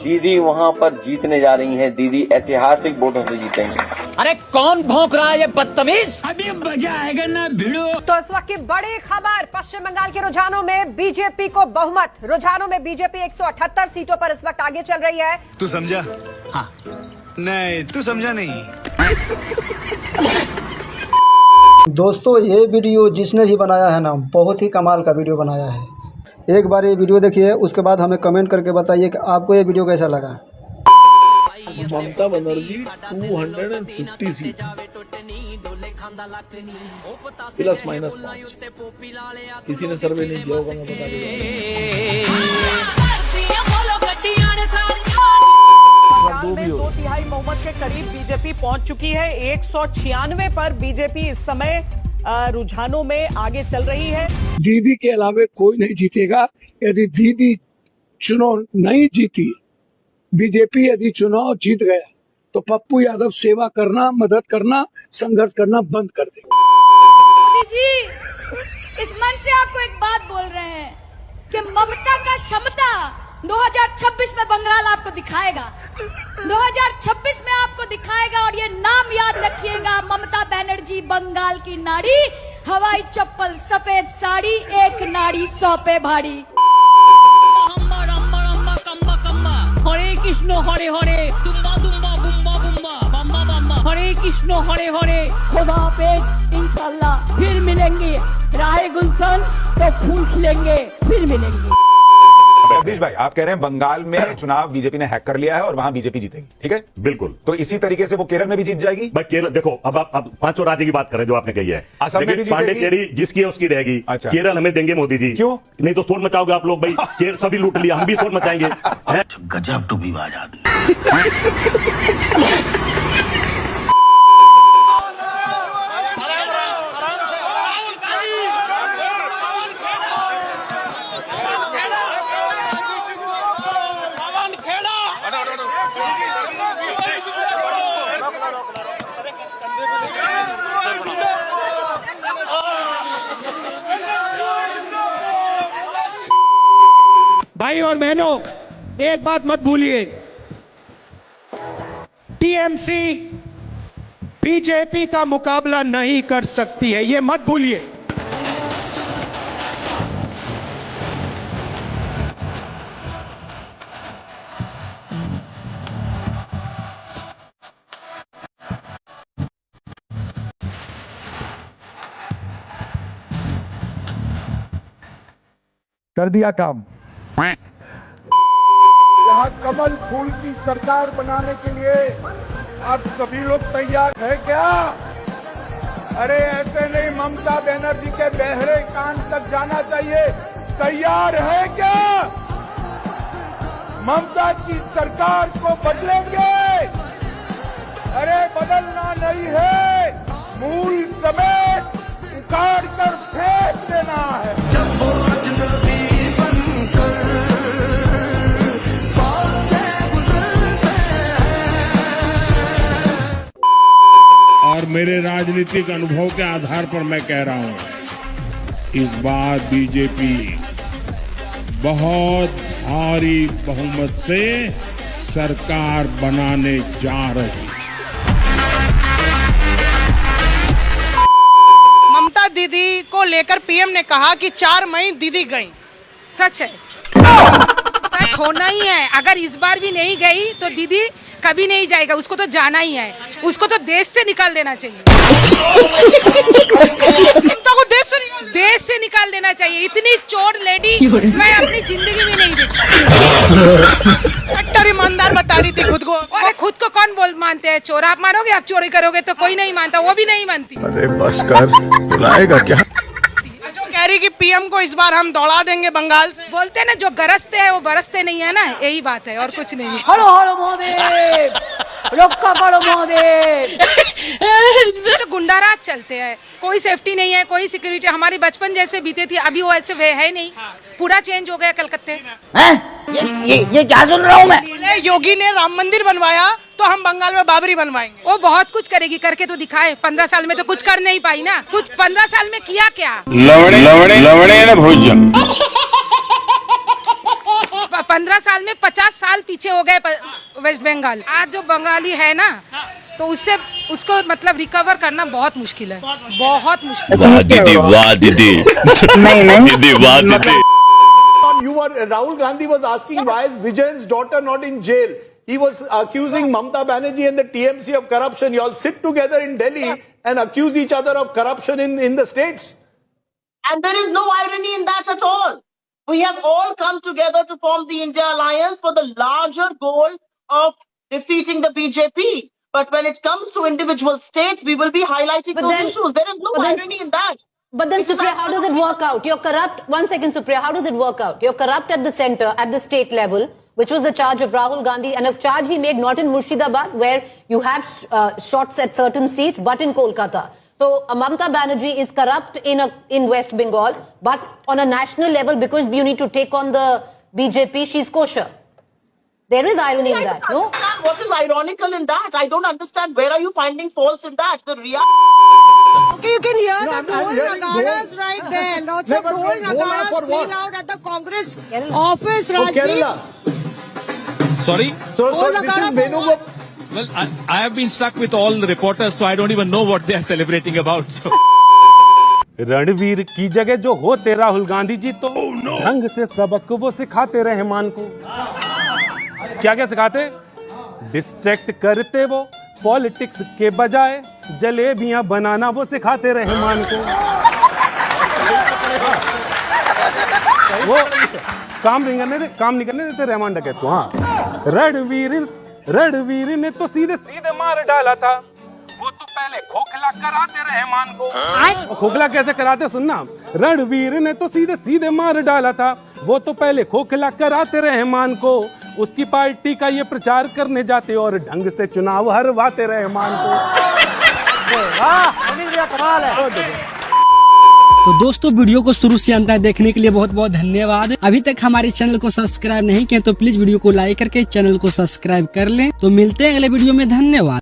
दीदी वहाँ पर जीतने जा रही हैं। दीदी ऐतिहासिक वोटों से जीतेंगे। अरे कौन भौंक रहा है ये बदतमीज? अभी मजा आएगा ना भिड़ो। तो इस वक्त की बड़ी खबर, पश्चिम बंगाल के रुझानों में बीजेपी को बहुमत। रुझानों में बीजेपी 178 सीटों पर इस वक्त आगे चल रही है। तू समझा? हाँ। नहीं, तू समझा नहीं। दोस्तों, ये वीडियो जिसने भी बनाया है ना, बहुत ही कमाल का वीडियो बनाया है। एक बार ये वीडियो देखिए, उसके बाद हमें कमेंट करके बताइए कि आपको ये वीडियो कैसा लगा। Mamata Banerjee 250 seat plus minus 5। किसी ने सर्वे नहीं किया होगा, मैं बता दूंगा। 2/3 बहुमत के करीब बीजेपी पहुंच चुकी है। 196 पर बीजेपी इस समय रुझानों में आगे चल रही है। दीदी के अलावा कोई नहीं जीतेगा। यदि दीदी चुनाव नहीं जीती, बीजेपी यदि चुनाव जीत गया, तो पप्पू यादव सेवा करना, मदद करना, संघर्ष करना बंद कर देगा। मोदी जी इस मन से आपको एक बात बोल रहे हैं कि ममता का क्षमता 2026 में बंगाल आपको दिखाएगा। 2026 में आपको दिखाएगा। और ये नाम याद रखिएगा, ममता बनर्जी बंगाल की नारी, हवाई चप्पल सफेद साड़ी, एक नारी 100 पे भारी। हरे कृष्ण हरे हरे, दुम्बा दुम्बा बुम्बा बुम्बा, बम्बा बम्बा। हरे कृष्ण हरे हरे, खुदा हाफिज, इंशाल्लाह फिर मिलेंगे। राहे गुलशन तो फूल खिलेंगे, फिर मिलेंगे। जगदीश भाई, आप कह रहे हैं बंगाल में चुनाव बीजेपी ने हैक कर लिया है और वहां बीजेपी जीतेगी, ठीक है? बिल्कुल। तो इसी तरीके से वो केरल में भी जीत जाएगी। भाई केरल देखो, अब आप 5 राज्य की बात करें जो आपने कही है। असम में भी पांडिचेरी जिसकी है उसकी रहेगी। अच्छा। केरल हमें देंगे मोदी जी। क्यों? नहीं तो शोर मचाओगे आप लोग भाई। सभी लूट लिया, हम भी शोर मचाएंगे। गजब टूबीबाज आदमी। भाई और बहनों, एक बात मत भूलिए, टीएमसी बीजेपी का मुकाबला नहीं कर सकती है, ये मत भूलिए। कर दिया काम। यहाँ कमल फूल की सरकार बनाने के लिए आप सभी लोग तैयार है क्या? अरे ऐसे नहीं, ममता बनर्जी के बहरे कान तक जाना चाहिए। तैयार है क्या? ममता की सरकार को बदलेंगे। अरे बदलना नहीं है, मूल समेत उखाड़ कर फेंक देना है। और मेरे राजनीतिक अनुभव के आधार पर मैं कह रहा हूं, इस बार बीजेपी बहुत भारी बहुमत से सरकार बनाने जा रही। ममता दीदी को लेकर पीएम ने कहा कि 4 मई दीदी गई। सच है, सच होना ही है। अगर इस बार भी नहीं गई तो दीदी कभी नहीं जाएगा। उसको तो जाना ही है, उसको तो देश से निकाल देना चाहिए। को देश से निकाल देना चाहिए। इतनी चोर लेडी मैं अपनी जिंदगी में नहीं देखी। कट्टर ईमानदार बता रही थी खुद को। अरे खुद को कौन मानते हैं चोर? आप मानोगे? आप चोरी करोगे तो कोई नहीं मानता, वो भी नहीं मानती। अरे बस कर, बुलाएगा क्या? कह रही कि पीएम को इस बार हम दौड़ा देंगे बंगाल से। बोलते हैं ना, जो गरजते हैं वो बरसते नहीं है ना, यही बात है और कुछ नहीं है। हरो हरो मोदेव, रक्षा करो मोदेव। तो गुंडाराज चलते हैं, कोई सेफ्टी नहीं है, कोई सिक्योरिटी। हमारी बचपन जैसे बीते थी, अभी वो ऐसे है नहीं। पूरा चेंज हो गया कलकत्ते। ये क्या सुन रहा हूँ मैं? योगी ने राम मंदिर बनवाया तो हम बंगाल में बाबरी बनवाएंगे। वो बहुत कुछ करेगी, करके तो दिखाए। 15 साल में तो कुछ कर नहीं पाई ना। कुछ 15 साल में किया क्या? लवणे ना भोजन 15 साल में 50 साल पीछे हो गए वेस्ट बंगाल। आज जो बंगाली है ना, तो उससे उसको मतलब रिकवर करना बहुत मुश्किल है, बहुत मुश्किल। वाह दीदी, वाह दीदी, दीदी वाह दीदी। Rahul Gandhi was asking why is Vijay's daughter not in jail. He was accusing Mamata Banerjee and the TMC of corruption. You all sit together in Delhi and accuse each other of corruption in the states. And there is no irony in that at all. We have all come together to form the India Alliance for the larger goal of defeating the BJP. But when it comes to individual states, we will be highlighting those issues. There is no irony in that. But then, Supriya, how does it work out? You're corrupt. 1 second, Supriya. How does it work out? You're corrupt at the center, at the state level, which was the charge of Rahul Gandhi, and a charge he made not in Murshidabad, where you have shots at certain seats, but in Kolkata. So, Mamata Banerjee is corrupt in West Bengal, but on a national level, because you need to take on the BJP, she's kosher. There is irony in that, no? What is ironical in that? I don't understand. Where are you finding faults in that? The Okay, you can hear the Dhol Nagaras right there. Lots of Dhol Nagaras playing out at the Congress office, Rajdeep. Sorry? So this is Venugopal. Well, I have been stuck with all the reporters, so I don't even know what they are celebrating about. So. Ranveer की जगह जो होते राहुल गांधी जी तो ढंग से सबक वो सिखाते रहमान को। क्या क्या सिखाते? डिस्ट्रैक्ट करते वो पॉलिटिक्स के बजाय, जलेबियां बनाना वो सिखाते रहमान को। वो काम नहीं करने देते रहमान डकैत को। हाँ, रणवीर ने तो सीधे सीधे मार डाला था। वो तो पहले खोखला कराते रहमान को। खोखला कैसे कराते सुनना। रणवीर ने तो सीधे सीधे मार डाला था। वो तो पहले खोखला कराते रहमान को। उसकी पार्टी का ये प्रचार करने जाते और ढंग से चुनाव हरवाते रहमान को। तो दोस्तों, वीडियो को शुरू से अंत तक देखने के लिए बहुत बहुत धन्यवाद। अभी तक हमारे चैनल को सब्सक्राइब नहीं किया तो प्लीज वीडियो को लाइक करके चैनल को सब्सक्राइब कर लें। तो मिलते हैं अगले वीडियो में। धन्यवाद।